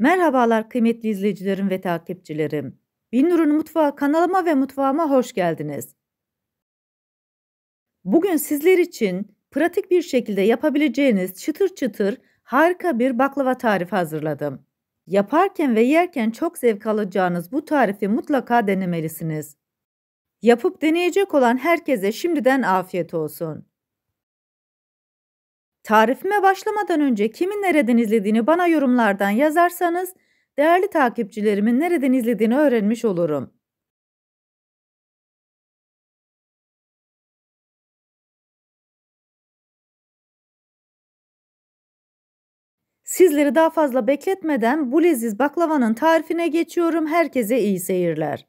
Merhabalar kıymetli izleyicilerim ve takipçilerim. Binnur'un Mutfağı kanalıma ve mutfağıma hoş geldiniz. Bugün sizler için pratik bir şekilde yapabileceğiniz çıtır çıtır harika bir baklava tarifi hazırladım. Yaparken ve yerken çok zevk alacağınız bu tarifi mutlaka denemelisiniz. Yapıp deneyecek olan herkese şimdiden afiyet olsun. Tarifime başlamadan önce kimin nereden izlediğini bana yorumlardan yazarsanız değerli takipçilerimin nereden izlediğini öğrenmiş olurum. Sizleri daha fazla bekletmeden bu leziz baklavanın tarifine geçiyorum. Herkese iyi seyirler.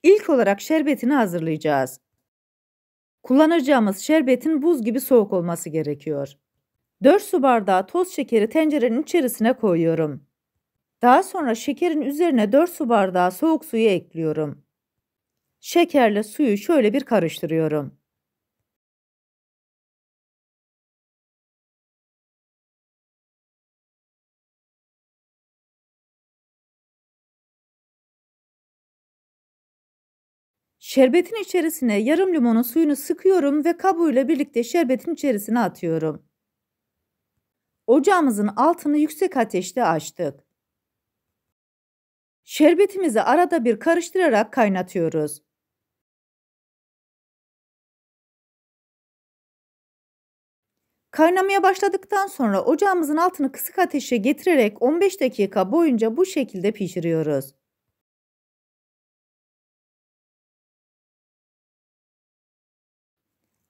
İlk olarak şerbetini hazırlayacağız. Kullanacağımız şerbetin buz gibi soğuk olması gerekiyor. 4 su bardağı toz şekeri tencerenin içerisine koyuyorum. Daha sonra şekerin üzerine 4 su bardağı soğuk suyu ekliyorum. Şekerle suyu şöyle bir karıştırıyorum. Şerbetin içerisine yarım limonun suyunu sıkıyorum ve kabuğuyla birlikte şerbetin içerisine atıyorum. Ocağımızın altını yüksek ateşte açtık. Şerbetimizi arada bir karıştırarak kaynatıyoruz. Kaynamaya başladıktan sonra ocağımızın altını kısık ateşe getirerek 15 dakika boyunca bu şekilde pişiriyoruz.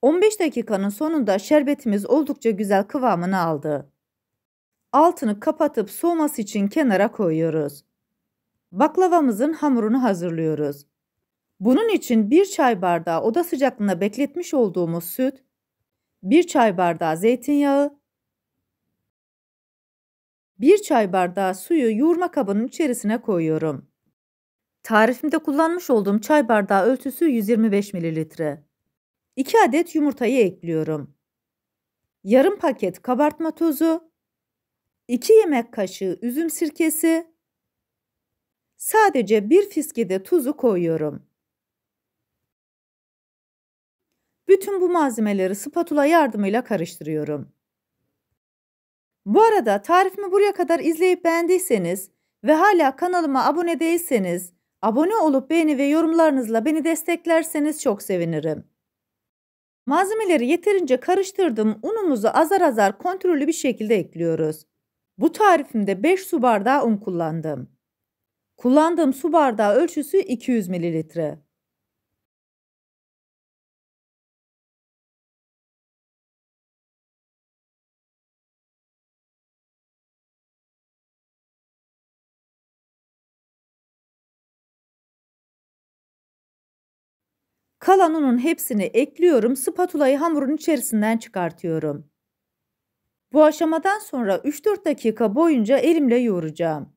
...15 dakikanın sonunda şerbetimiz oldukça güzel kıvamını aldı. Altını kapatıp soğuması için kenara koyuyoruz. Baklavamızın hamurunu hazırlıyoruz. Bunun için 1 çay bardağı oda sıcaklığında bekletmiş olduğumuz süt, 1 çay bardağı zeytinyağı, 1 çay bardağı suyu yoğurma kabının içerisine koyuyorum. Tarifimde kullanmış olduğum çay bardağı ölçüsü 125 mililitre. 2 adet yumurtayı ekliyorum. Yarım paket kabartma tozu, 2 yemek kaşığı üzüm sirkesi, sadece 1 fiske de tuzu koyuyorum. Bütün bu malzemeleri spatula yardımıyla karıştırıyorum. Bu arada tarifimi buraya kadar izleyip beğendiyseniz ve hala kanalıma abone değilseniz, abone olup beğeni ve yorumlarınızla beni desteklerseniz çok sevinirim. Malzemeleri yeterince karıştırdım. Unumuzu azar azar kontrollü bir şekilde ekliyoruz. Bu tarifimde 5 su bardağı un kullandım. Kullandığım su bardağı ölçüsü 200 mililitre. Kalan unun hepsini ekliyorum. Spatulayı hamurun içerisinden çıkartıyorum. Bu aşamadan sonra 3-4 dakika boyunca elimle yoğuracağım.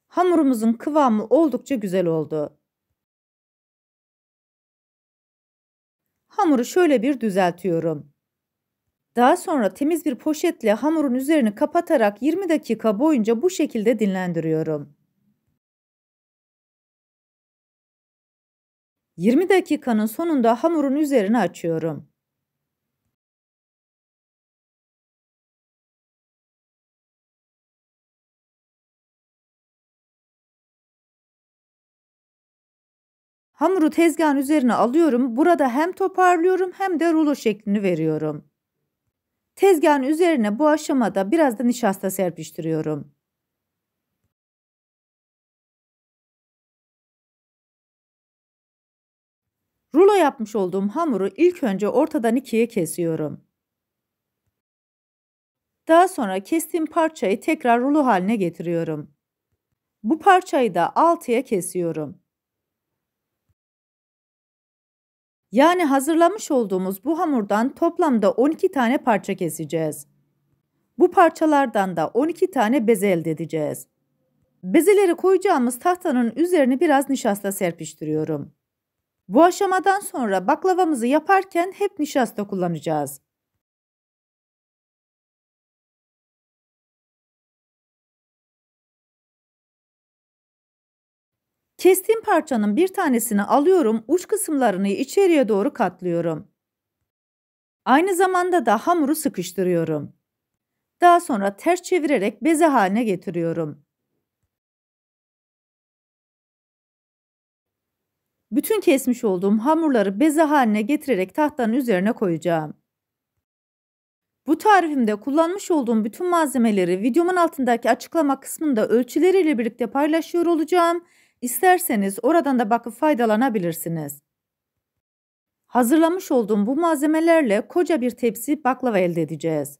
Hamurumuzun kıvamı oldukça güzel oldu. Hamuru şöyle bir düzeltiyorum. Daha sonra temiz bir poşetle hamurun üzerini kapatarak 20 dakika boyunca bu şekilde dinlendiriyorum. 20 dakikanın sonunda hamurun üzerini açıyorum. Hamuru tezgahın üzerine alıyorum. Burada hem toparlıyorum hem de rulo şeklini veriyorum. Tezgahın üzerine bu aşamada biraz da nişasta serpiştiriyorum. Rulo yapmış olduğum hamuru ilk önce ortadan ikiye kesiyorum. Daha sonra kestiğim parçayı tekrar rulo haline getiriyorum. Bu parçayı da 6'ya kesiyorum. Yani hazırlamış olduğumuz bu hamurdan toplamda 12 tane parça keseceğiz. Bu parçalardan da 12 tane beze elde edeceğiz. Bezeleri koyacağımız tahtanın üzerine biraz nişasta serpiştiriyorum. Bu aşamadan sonra baklavamızı yaparken hep nişasta kullanacağız. Kestiğim parçanın bir tanesini alıyorum, uç kısımlarını içeriye doğru katlıyorum. Aynı zamanda da hamuru sıkıştırıyorum. Daha sonra ters çevirerek beze haline getiriyorum. Bütün kesmiş olduğum hamurları beze haline getirerek tahtanın üzerine koyacağım. Bu tarifimde kullanmış olduğum bütün malzemeleri videomun altındaki açıklama kısmında ölçüleriyle birlikte paylaşıyor olacağım. İsterseniz oradan da bakıp faydalanabilirsiniz. Hazırlamış olduğum bu malzemelerle koca bir tepsi baklava elde edeceğiz.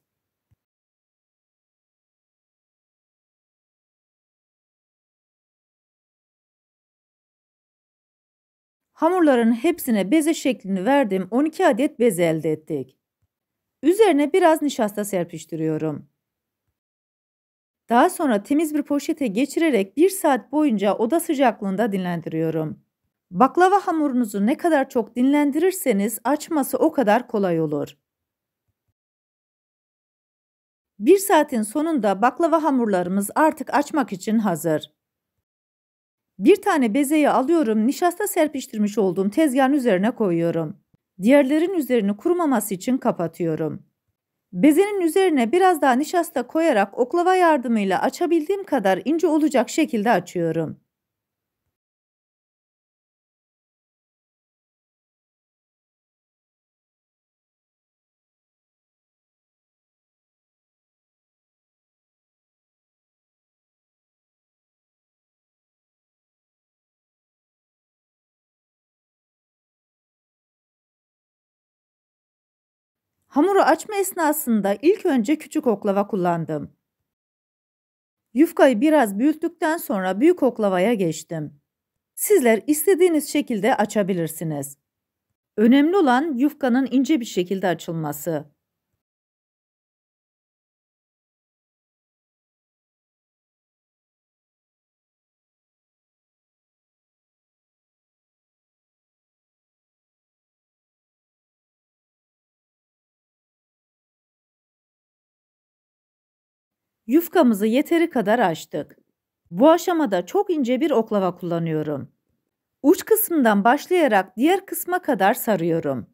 Hamurların hepsine beze şeklini verdim. 12 adet beze elde ettik. Üzerine biraz nişasta serpiştiriyorum. Daha sonra temiz bir poşete geçirerek 1 saat boyunca oda sıcaklığında dinlendiriyorum. Baklava hamurunuzu ne kadar çok dinlendirirseniz açması o kadar kolay olur. 1 saatin sonunda baklava hamurlarımız artık açmak için hazır. Bir tane bezeyi alıyorum, nişasta serpiştirmiş olduğum tezgahın üzerine koyuyorum. Diğerlerin üzerini kurumaması için kapatıyorum. Bezenin üzerine biraz daha nişasta koyarak oklava yardımıyla açabildiğim kadar ince olacak şekilde açıyorum. Hamuru açma esnasında ilk önce küçük oklava kullandım. Yufkayı biraz büyüttükten sonra büyük oklavaya geçtim. Sizler istediğiniz şekilde açabilirsiniz. Önemli olan yufkanın ince bir şekilde açılması. Yufkamızı yeteri kadar açtık. Bu aşamada çok ince bir oklava kullanıyorum. Uç kısmından başlayarak diğer kısma kadar sarıyorum.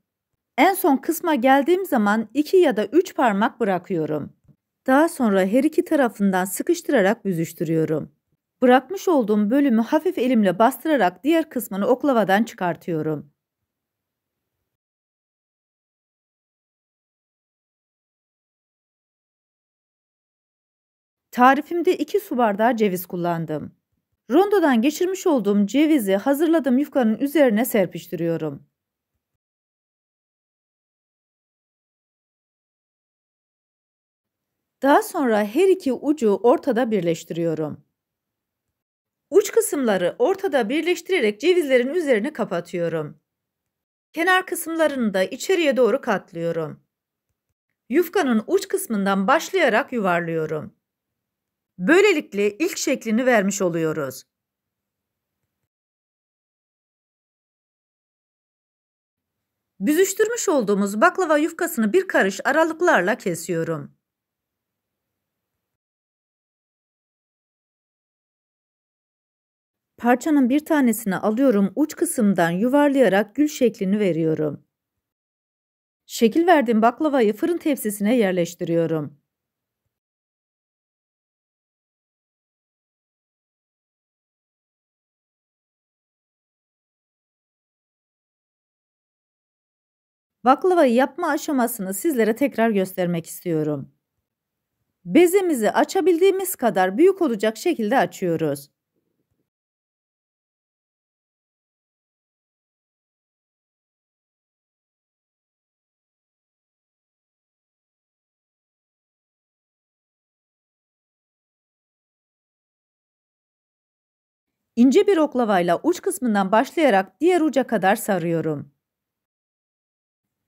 En son kısma geldiğim zaman 2 ya da 3 parmak bırakıyorum. Daha sonra her iki tarafından sıkıştırarak büzüştürüyorum. Bırakmış olduğum bölümü hafif elimle bastırarak diğer kısmını oklavadan çıkartıyorum. Tarifimde 2 su bardağı ceviz kullandım. Rondodan geçirmiş olduğum cevizi hazırladığım yufkanın üzerine serpiştiriyorum. Daha sonra her iki ucu ortada birleştiriyorum. Uç kısımları ortada birleştirerek cevizlerin üzerini kapatıyorum. Kenar kısımlarını da içeriye doğru katlıyorum. Yufkanın uç kısmından başlayarak yuvarlıyorum. Böylelikle ilk şeklini vermiş oluyoruz. Büzüştürmüş olduğumuz baklava yufkasını bir karış aralıklarla kesiyorum. Parçanın bir tanesini alıyorum, uç kısımdan yuvarlayarak gül şeklini veriyorum. Şekil verdiğim baklavayı fırın tepsisine yerleştiriyorum. Baklavayı yapma aşamasını sizlere tekrar göstermek istiyorum. Bezemizi açabildiğimiz kadar büyük olacak şekilde açıyoruz. İnce bir oklavayla uç kısmından başlayarak diğer uca kadar sarıyorum.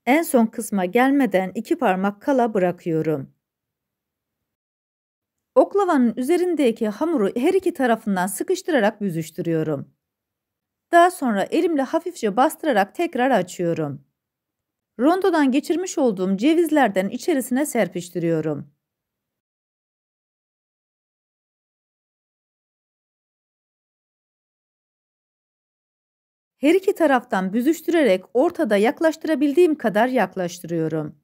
En son kısma gelmeden 2 parmak kala bırakıyorum. Oklavanın üzerindeki hamuru her iki tarafından sıkıştırarak büzüştürüyorum. Daha sonra elimle hafifçe bastırarak tekrar açıyorum. Rondodan geçirmiş olduğum cevizlerden içerisine serpiştiriyorum. Her iki taraftan büzüştürerek ortada yaklaştırabildiğim kadar yaklaştırıyorum.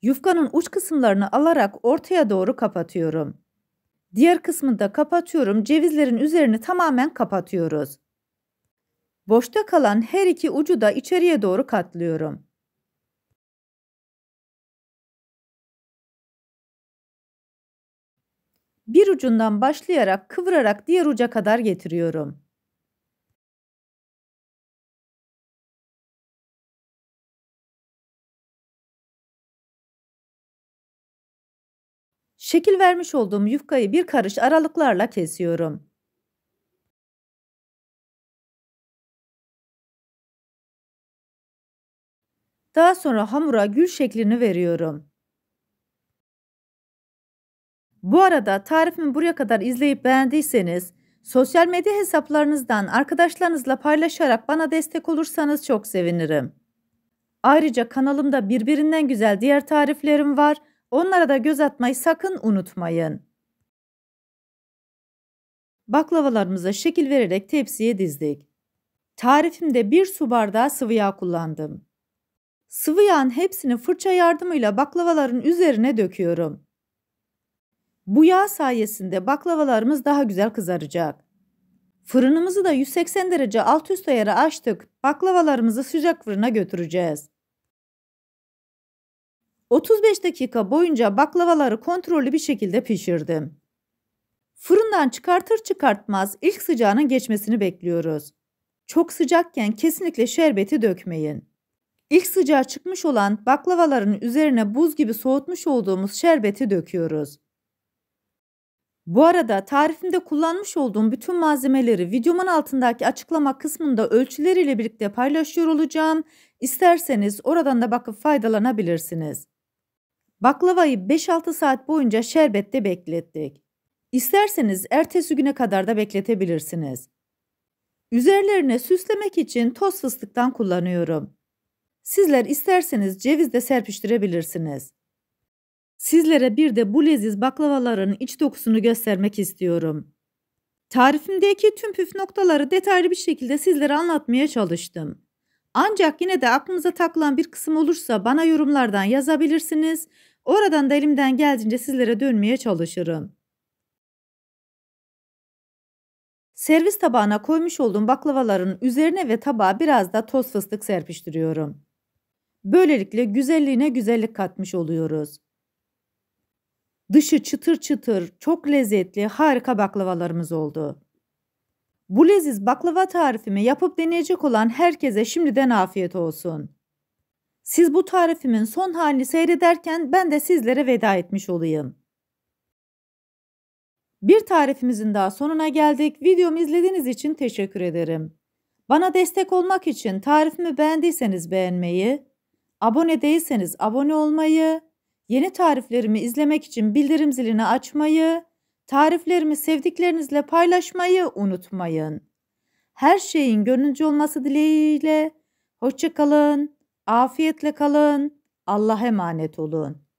Yufkanın uç kısımlarını alarak ortaya doğru kapatıyorum. Diğer kısmını da kapatıyorum. Cevizlerin üzerini tamamen kapatıyoruz. Boşta kalan her iki ucu da içeriye doğru katlıyorum. Bir ucundan başlayarak kıvırarak diğer uca kadar getiriyorum. Şekil vermiş olduğum yufkayı bir karış aralıklarla kesiyorum. Daha sonra hamura gül şeklini veriyorum. Bu arada tarifimi buraya kadar izleyip beğendiyseniz, sosyal medya hesaplarınızdan arkadaşlarınızla paylaşarak bana destek olursanız çok sevinirim. Ayrıca kanalımda birbirinden güzel diğer tariflerim var. Onlara da göz atmayı sakın unutmayın. Baklavalarımıza şekil vererek tepsiye dizdik. Tarifimde 1 su bardağı sıvı yağ kullandım. Sıvı yağın hepsini fırça yardımıyla baklavaların üzerine döküyorum. Bu yağ sayesinde baklavalarımız daha güzel kızaracak. Fırınımızı da 180 derece alt üst ayarı açtık. Baklavalarımızı sıcak fırına götüreceğiz. 35 dakika boyunca baklavaları kontrollü bir şekilde pişirdim. Fırından çıkartır çıkartmaz ilk sıcağının geçmesini bekliyoruz. Çok sıcakken kesinlikle şerbeti dökmeyin. İlk sıcağı çıkmış olan baklavaların üzerine buz gibi soğutmuş olduğumuz şerbeti döküyoruz. Bu arada tarifimde kullanmış olduğum bütün malzemeleri videomun altındaki açıklama kısmında ölçüleriyle birlikte paylaşıyor olacağım. İsterseniz oradan da bakıp faydalanabilirsiniz. Baklavayı 5-6 saat boyunca şerbette beklettik. İsterseniz ertesi güne kadar da bekletebilirsiniz. Üzerlerine süslemek için toz fıstıktan kullanıyorum. Sizler isterseniz ceviz de serpiştirebilirsiniz. Sizlere bir de bu leziz baklavaların iç dokusunu göstermek istiyorum. Tarifimdeki tüm püf noktaları detaylı bir şekilde sizlere anlatmaya çalıştım. Ancak yine de aklınıza takılan bir kısım olursa bana yorumlardan yazabilirsiniz. Oradan da elimden geldiğince sizlere dönmeye çalışırım. Servis tabağına koymuş olduğum baklavaların üzerine ve tabağa biraz da toz fıstık serpiştiriyorum. Böylelikle güzelliğine güzellik katmış oluyoruz. Dışı çıtır çıtır, çok lezzetli, harika baklavalarımız oldu. Bu leziz baklava tarifimi yapıp deneyecek olan herkese şimdiden afiyet olsun. Siz bu tarifimin son halini seyrederken ben de sizlere veda etmiş olayım. Bir tarifimizin daha sonuna geldik. Videomu izlediğiniz için teşekkür ederim. Bana destek olmak için tarifimi beğendiyseniz beğenmeyi, abone değilseniz abone olmayı, yeni tariflerimi izlemek için bildirim zilini açmayı, tariflerimi sevdiklerinizle paylaşmayı unutmayın. Her şeyin gönlünüzce olması dileğiyle, hoşça kalın, afiyetle kalın, Allah'a emanet olun.